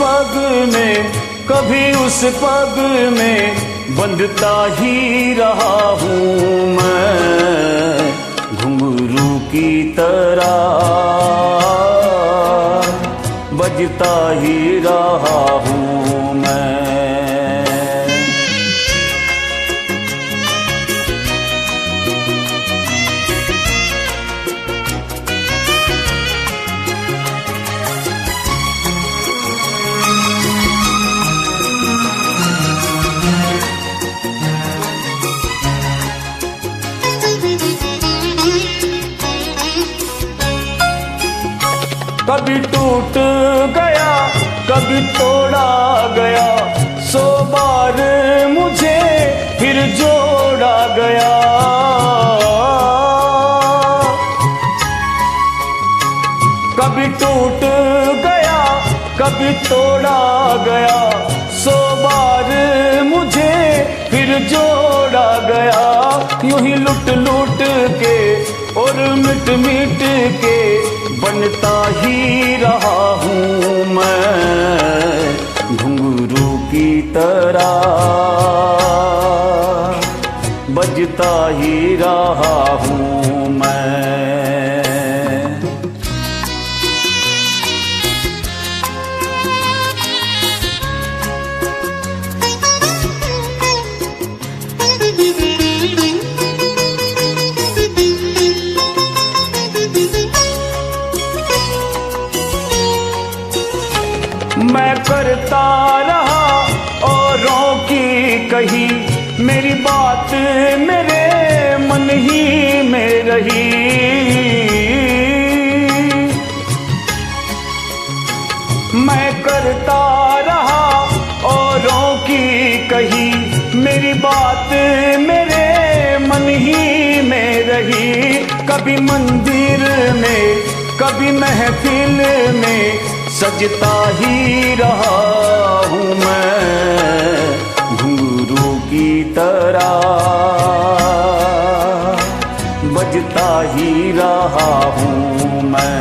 पग में कभी उस पग में बंधता ही रहा हूँ मैं, घुंघरू की तरह बजता ही रहा हूँ मैं। कभी टूट गया कभी तोड़ा गया, 100 बार मुझे फिर जोड़ा गया। कभी टूट गया कभी तोड़ा गया, 100 बार मुझे फिर जोड़ा गया। यूं ही लुट लुट के और मिट मिट के बनता ही रहा हूँ मैं, घुंघरू की तरह बजता ही रहा हूँ मैं। मैं करता रहा औरों की कही, मेरी बात मेरे मन ही में रही। मैं करता रहा औरों की कही, मेरी बात मेरे मन ही में रही। कभी मंदिर में कभी महफिल में सजता ही रहा हूँ मैं, घुंघरू की तरह बजता ही रहा हूँ मैं।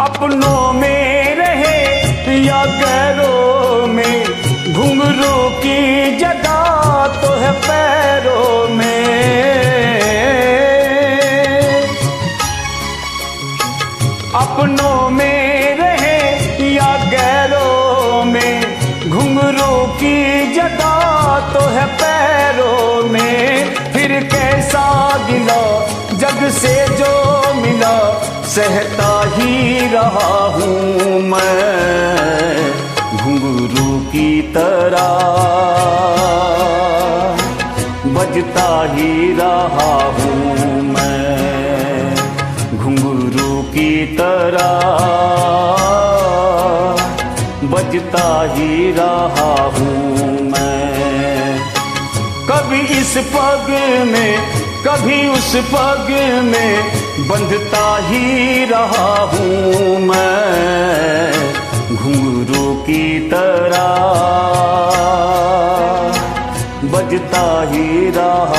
अपनों में रहे या गैरों में, घुंघरू की जगह तो है पैरों में। अपनों में रहे या गैरों में, घुंघरू की जगह तो है पैरों में। फिर कैसा गिला जग से जो मिला, सहता ही रहा हूँ मैं, घुंघरू की तरह बजता ही रहा हूँ मैं, घुंघरू की तरह बजता ही रहा हूँ मैं। कभी इस पग में कभी उस पग में बंधता ही रहा हूँ मैं, घुंघरू की तरह बजता ही रहा